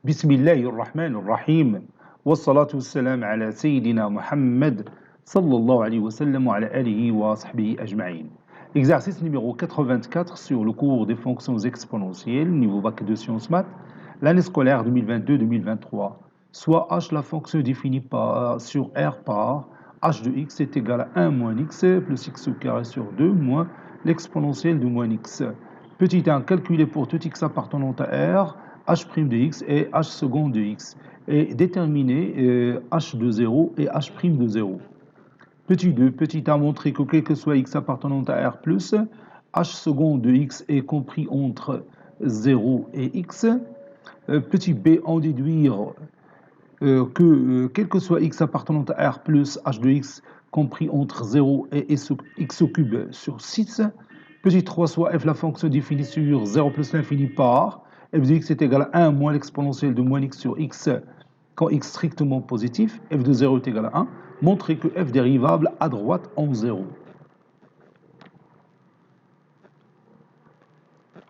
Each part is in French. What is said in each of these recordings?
بسم الله الرحمن الرحيم والصلاة والسلام على سيدنا Mohammed sallallahu alayhi wa sallam wa ala alihi wa sahbihi ajma'in. Exercice numéro 84 sur le cours des fonctions exponentielles, niveau bac de sciences maths, l'année scolaire 2022-2023. Soit h la fonction définie sur r par h de x est égal à 1 moins x plus x au carré sur 2 moins l'exponentielle de moins x. Petit 1, calculé pour tout x appartenant à r, h' de x et h seconde de x. Et déterminer h de 0 et h' de 0. Petit 2, petit a montré que quel que soit x appartenant à R+, h seconde de x est compris entre 0 et x. Petit b, en déduire que quel que soit x appartenant à R+, h de x compris entre 0 et x au cube sur 6. Petit 3, soit f la fonction définie sur 0 plus l'infini par f de x est égal à 1 moins l'exponentielle de moins x sur x quand x strictement positif, f de 0 est égal à 1, montrer que f dérivable à droite en 0.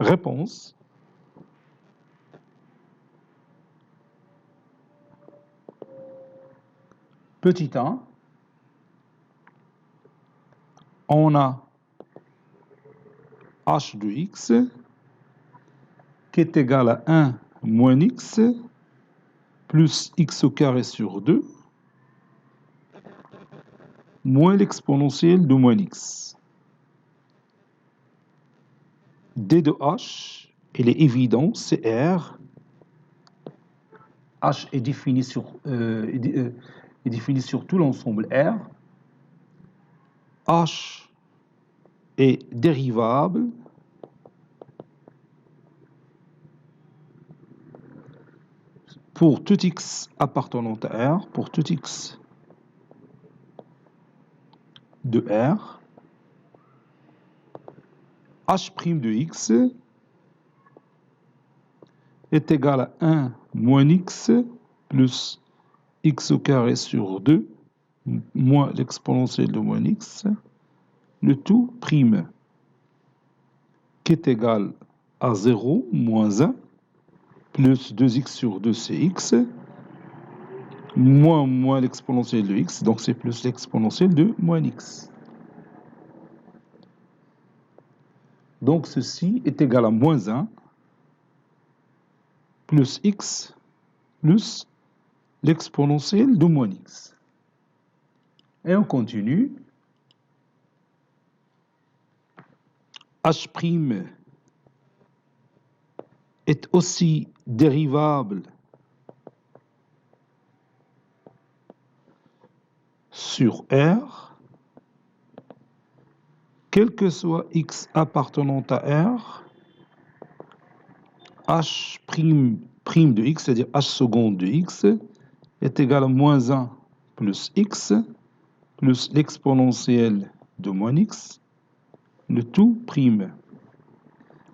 Réponse. Petit 1, on a h de x qui est égal à 1 moins x plus x au carré sur 2 moins l'exponentielle de moins x. D de h, il est évident, c'est R. H est défini sur tout l'ensemble R. H est dérivable pour tout x appartenant à R, pour tout x de R, h' de x est égal à 1 moins x plus x au carré sur 2 moins l'exponentielle de moins x, le tout prime, qui est égal à 0 moins 1 plus 2x sur 2 c'est x, moins l'exponentielle de x, donc c'est plus l'exponentielle de moins x. Donc ceci est égal à moins 1 plus x plus l'exponentielle de moins x. Et on continue. H' est aussi dérivable sur R, quel que soit x appartenant à R, h' de x, c'est-à-dire h seconde de x, est égal à moins 1 plus x plus l'exponentielle de moins x, le tout prime,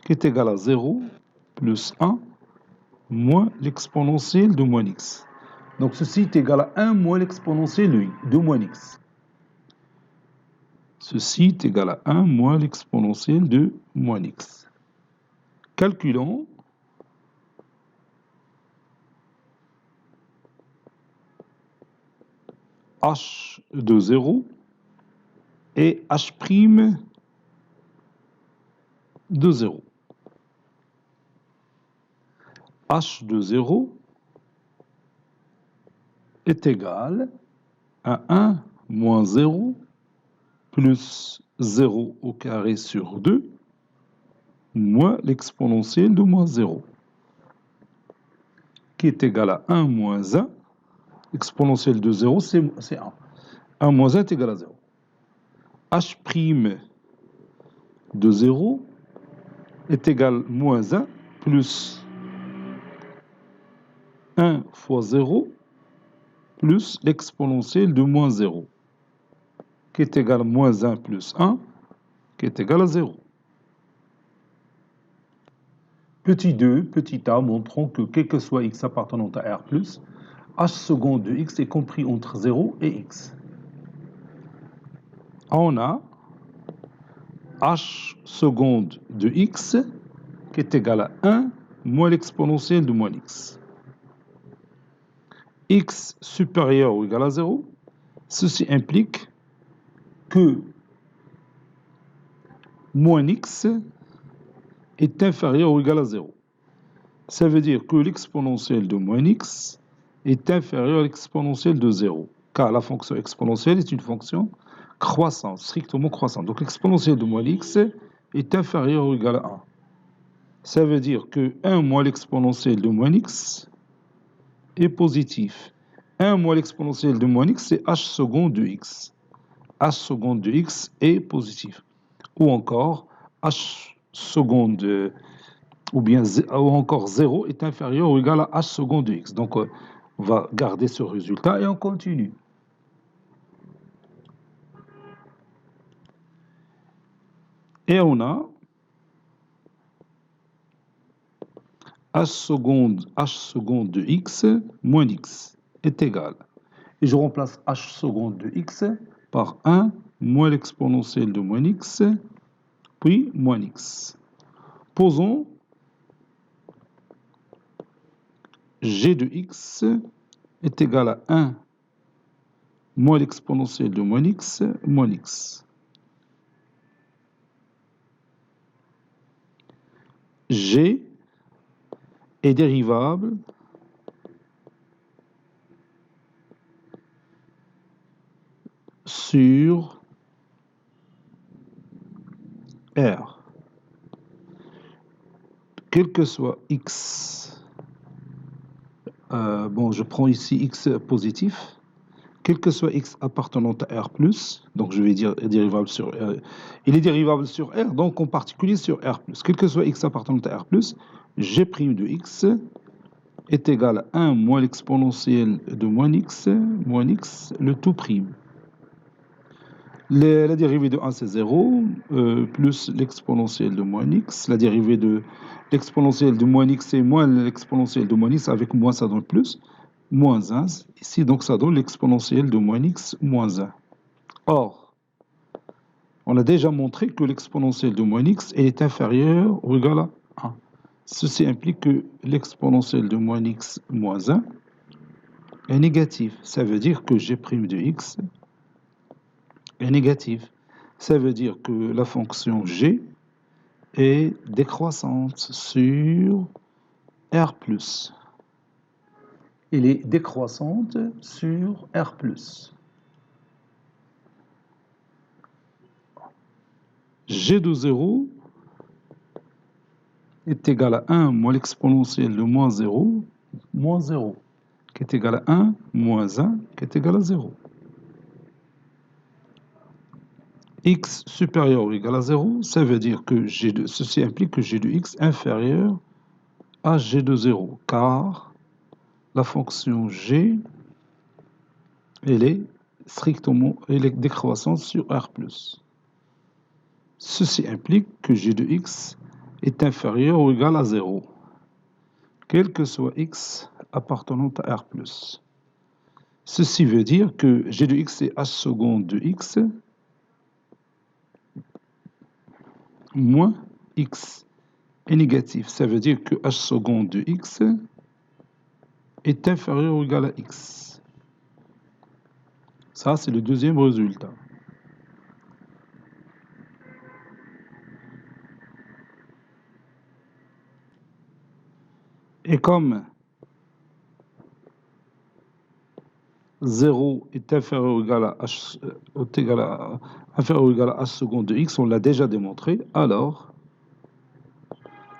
qui est égal à 0 plus 1 moins l'exponentielle de moins x. Donc ceci est égal à 1 moins l'exponentielle de moins x. Ceci est égal à 1 moins l'exponentielle de moins x. Calculons h de 0 et h' de 0. H de 0 est égal à 1 moins 0 plus 0 au carré sur 2 moins l'exponentielle de moins 0, qui est égal à 1 moins 1. L'exponentielle de 0, c'est 1. 1 moins 1 est égal à 0. H' de 0 est égal à moins 1 plus 1 fois 0 plus l'exponentielle de moins 0, qui est égal à moins 1 plus 1, qui est égal à 0. Petit 2, petit a, montrons que quel que soit x appartenant à R+, h seconde de x est compris entre 0 et x. On a h seconde de x qui est égal à 1 moins l'exponentielle de moins x. x supérieur ou égal à 0, ceci implique que moins x est inférieur ou égal à 0. Ça veut dire que l'exponentielle de moins x est inférieure à l'exponentielle de 0, car la fonction exponentielle est une fonction croissante, strictement croissante. Donc l'exponentielle de moins x est inférieure ou égal à 1. Ça veut dire que 1 moins l'exponentielle de moins x est positif. 1 moins l'exponentielle de moins x, c'est h seconde de x. H seconde de x est positif. Ou encore, h seconde ou encore 0 est inférieur ou égal à h seconde de x. Donc, on va garder ce résultat et on continue. Et on a h seconde de x moins x est égal. Et je remplace h seconde de x par 1 moins l'exponentielle de moins x, puis moins x. Posons g de x est égal à 1 moins l'exponentielle de moins x, moins x. G est dérivable sur R. Quel que soit x, bon, je prends ici x positif, quel que soit x appartenant à R+, donc je vais dire dérivable sur R, il est dérivable sur R, donc en particulier sur R+. Quel que soit x appartenant à R+, g' de x est égal à 1 moins l'exponentielle de moins x, le tout prime. La dérivée de 1, c'est 0, plus l'exponentielle de moins x. La dérivée de l'exponentielle de moins x, c'est moins l'exponentielle de moins x. Avec moins, ça donne plus. Moins 1. Ici, donc, ça donne l'exponentielle de moins x, moins 1. Or, on a déjà montré que l'exponentielle de moins x est inférieure ou égale à 1. Ceci implique que l'exponentielle de moins x, moins 1 est négative. Ça veut dire que g' de x est négative. Ça veut dire que la fonction g est décroissante sur R+. Elle est décroissante sur R+. G de 0 est égal à 1 moins l'exponentielle de moins 0, qui est égal à 1, moins 1, qui est égal à 0. X supérieur ou égal à 0, ça veut dire que ceci implique que g de x est inférieur à g de 0, car la fonction g, elle est décroissante sur R+. Ceci implique que g de x est inférieur ou égal à 0, quel que soit x appartenant à R+. Ceci veut dire que g de x est h seconde de x moins x est négatif. Ça veut dire que h seconde de x est inférieur ou égal à x. Ça, c'est le deuxième résultat. Et comme 0 est inférieur ou égal à h, inférieur ou égal à h seconde de x, on l'a déjà démontré, alors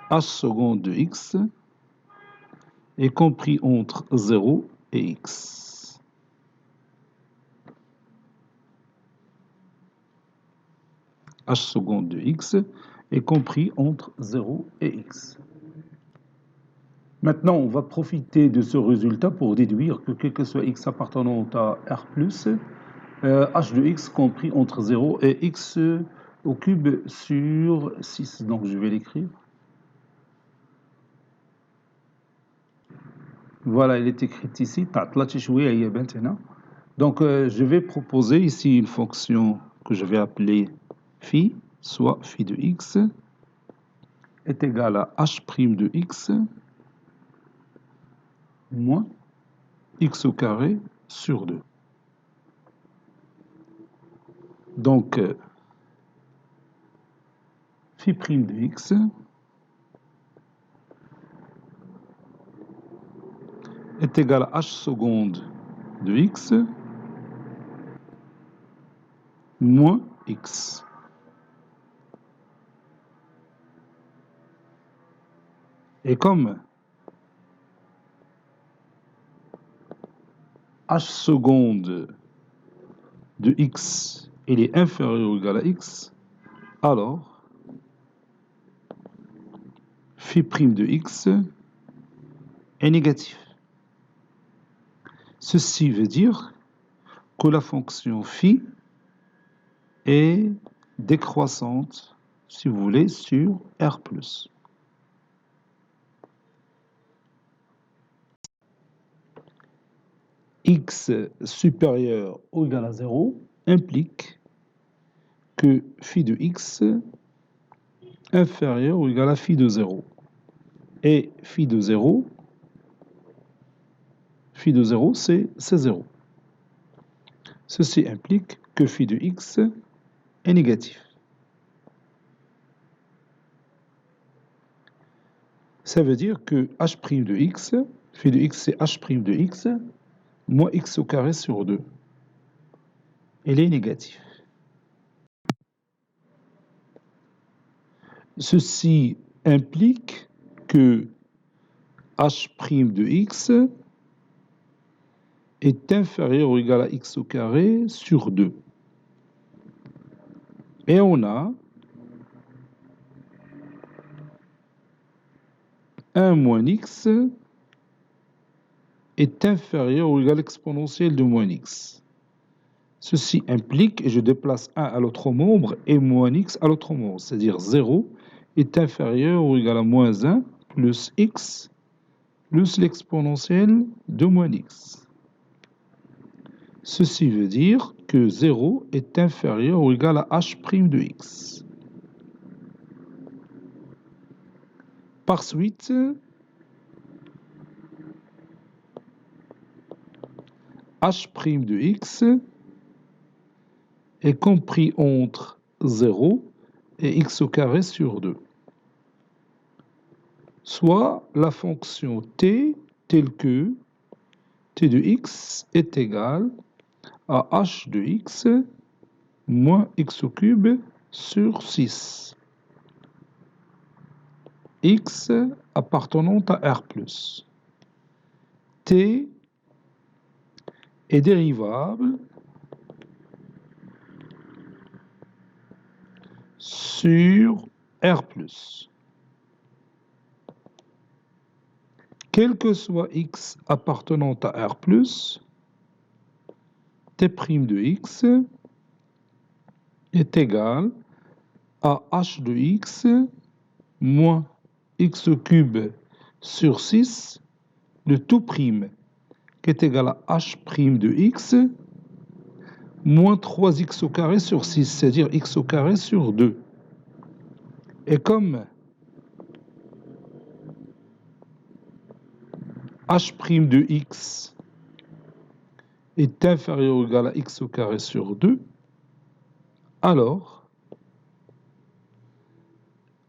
h seconde de x est compris entre 0 et x. H seconde de x est compris entre 0 et x. Maintenant, on va profiter de ce résultat pour déduire que quel que soit x appartenant à R+, h de x compris entre 0 et x au cube sur 6. Donc, je vais l'écrire. Voilà, elle est écrite ici. Donc, je vais proposer ici une fonction que je vais appeler phi, soit phi de x est égal à h' de x moins x au carré sur 2. Donc, phi prime de x est égal à h seconde de x moins x. Et comme h seconde de x il est inférieur ou égal à x, alors phi prime de x est négatif. Ceci veut dire que la fonction phi est décroissante, si vous voulez, sur R+. X supérieur ou égal à 0 implique que phi de x inférieur ou égal à phi de 0. Et phi de 0, c'est 0. Ceci implique que phi de x est négatif. Ça veut dire que h' de x, phi de x c'est h' de x, moins x au carré sur 2. Il est négatif. Ceci implique que h' de x est inférieur ou égal à x au carré sur 2. Et on a 1 moins x est inférieur ou égal à l'exponentielle de moins x. Ceci implique, et je déplace 1 à l'autre membre, et moins x à l'autre membre, c'est-à-dire 0 est inférieur ou égal à moins 1 plus x plus l'exponentielle de moins x. Ceci veut dire que 0 est inférieur ou égal à h' de x. Par suite, h' de x est compris entre 0 et x au carré sur 2. Soit la fonction t telle que t de x est égal à h de x moins x au cube sur 6. X appartenant à R+. T est dérivable sur R+. Quel que soit x appartenant à R+, t' de x est égal à h de x moins x au cube sur 6 de tout prime, qui est égal à h' de x moins 3x au carré sur 6, c'est-à-dire x au carré sur 2. Et comme h' de x est inférieur ou égal à x au carré sur 2, alors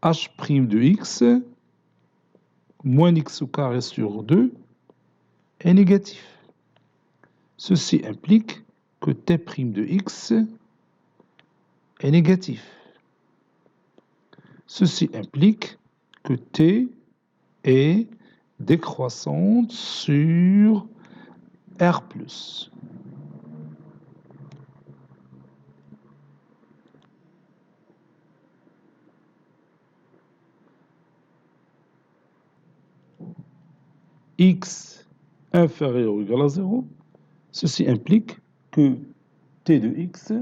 h' de x moins x au carré sur 2 est négatif. Ceci implique que t' de x est négatif. Ceci implique que t est décroissante sur R+. X inférieur ou égal à 0, ceci implique que t de x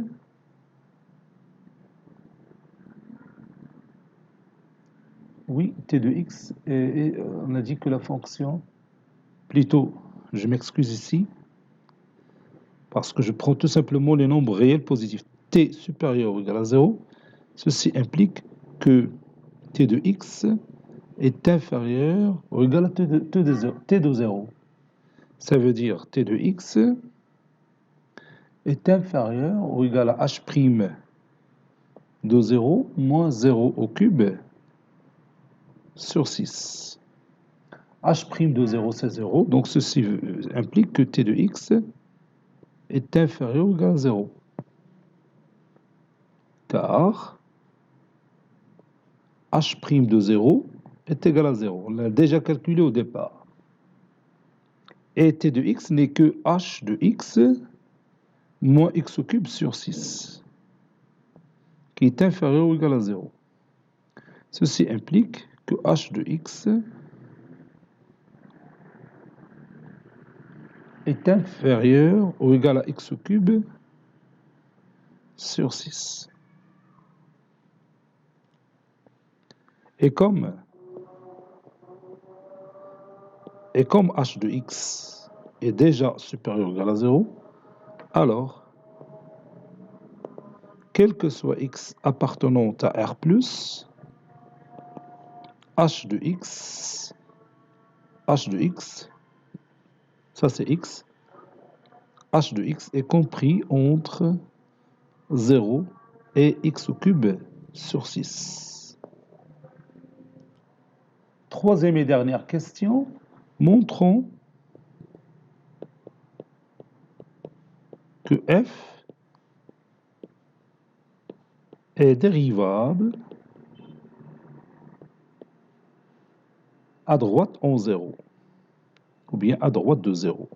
oui, t de x, on a dit que la fonction, plutôt, je m'excuse ici, parce que je prends tout simplement les nombres réels positifs. T supérieur ou égal à 0, ceci implique que t de x est inférieur ou égal à t de 0. Ça veut dire t de x est inférieur ou égal à h' de 0 moins 0 au cube sur 6. H' de 0, c'est 0. Donc, ceci implique que t de x est inférieur ou égal à 0. Car h' de 0 est égal à 0. On l'a déjà calculé au départ. Et t de x n'est que h de x moins x au cube sur 6, qui est inférieur ou égal à 0. Ceci implique que h de x est inférieur ou égal à x au cube sur 6. Et comme h de x est déjà supérieur ou égal à 0, alors, quel que soit x appartenant à R+, h de x, ça c'est x, h de x est compris entre 0 et x au cube sur 6. Troisième et dernière question. Montrons que f est dérivable à droite en 0, ou bien à droite de 0.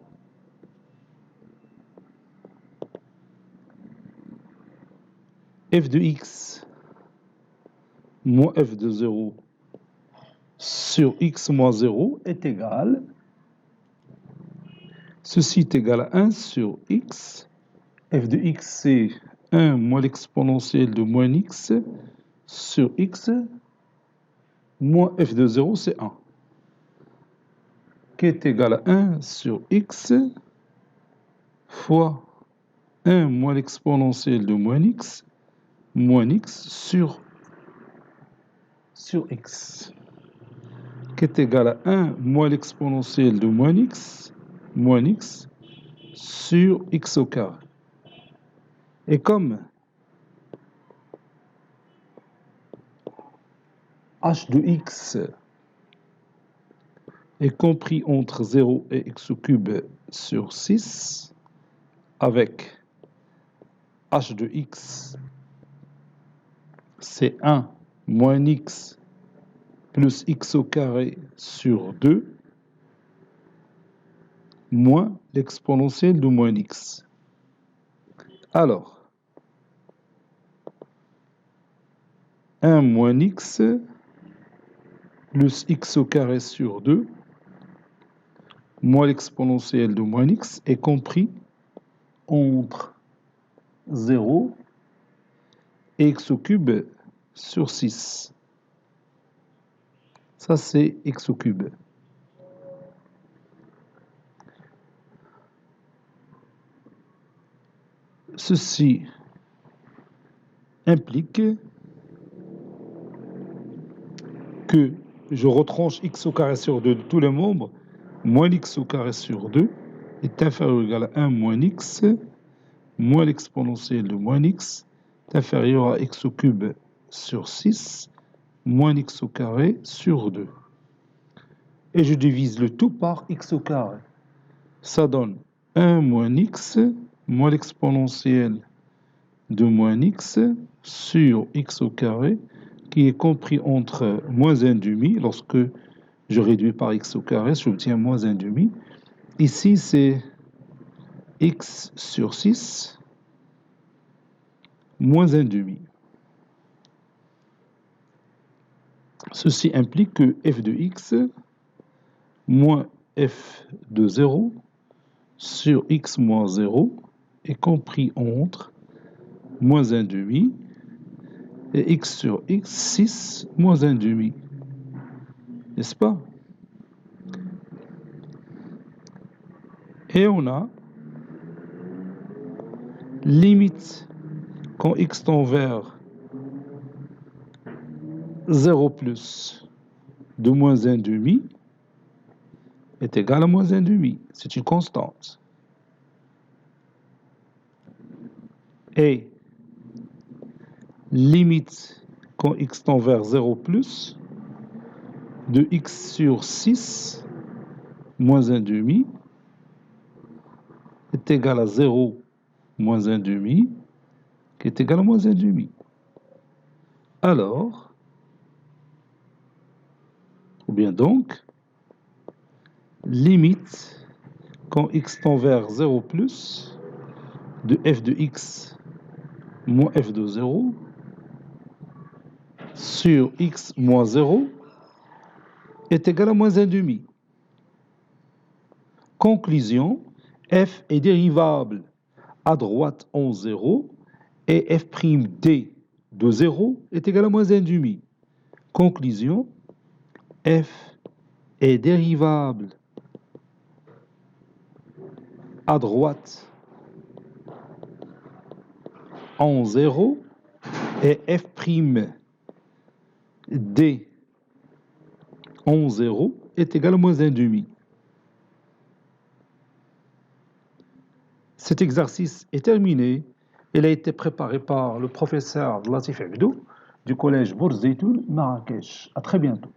F de x moins f de 0 sur x moins 0 est égal, ceci est égal à 1 sur x, f de x c'est 1 moins l'exponentielle de moins x sur x, moins f de 0 c'est 1, qui est égal à 1 sur x fois 1 moins l'exponentielle de moins x sur x, qui est égal à 1 moins l'exponentielle de moins x sur x au carré. Et comme h de x est compris entre 0 et x au cube sur 6, avec h de x, c'est 1 moins x plus x au carré sur 2, moins l'exponentielle de moins x. Alors, 1 moins x plus x au carré sur 2, moins l'exponentielle de moins x est compris entre 0 et x au cube sur 6. Ça, c'est x au cube. Ceci implique que je retranche x au carré sur 2 de tous les membres, moins x au carré sur 2 est inférieur ou égal à 1 moins x, moins l'exponentielle de moins x est inférieur à x au cube sur 6, moins x au carré sur 2. Et je divise le tout par x au carré. Ça donne 1 moins x, moins l'exponentielle de moins x sur x au carré, qui est compris entre moins 1 demi, lorsque je réduis par x au carré, j'obtiens moins 1 demi. Ici, c'est x sur 6, moins 1 demi. Ceci implique que f de x moins f de 0 sur x moins 0 est compris entre moins 1 demi et x sur x, 6 moins 1 demi. N'est-ce pas? Et on a limite quand x tend vers 0 plus de moins 1 demi est égal à moins 1,5. C'est une constante. Et limite quand x tend vers 0 plus de x sur 6 moins 1,5 est égal à 0 moins 1,5 qui est égal à moins 1,5. Alors, ou bien donc, limite quand x tend vers 0 plus de f de x moins f de 0 sur x moins 0 est égal à moins 1,5. Conclusion, f est dérivable à droite en 0 et f' d de 0 est égal à moins 1,5. Conclusion, f est dérivable à droite en 0 et f' d en 0 est égal à moins 1,5. Cet exercice est terminé. Il a été préparé par le professeur Latif Abdou du collège Bourz Zeytoun, Marrakech. À très bientôt.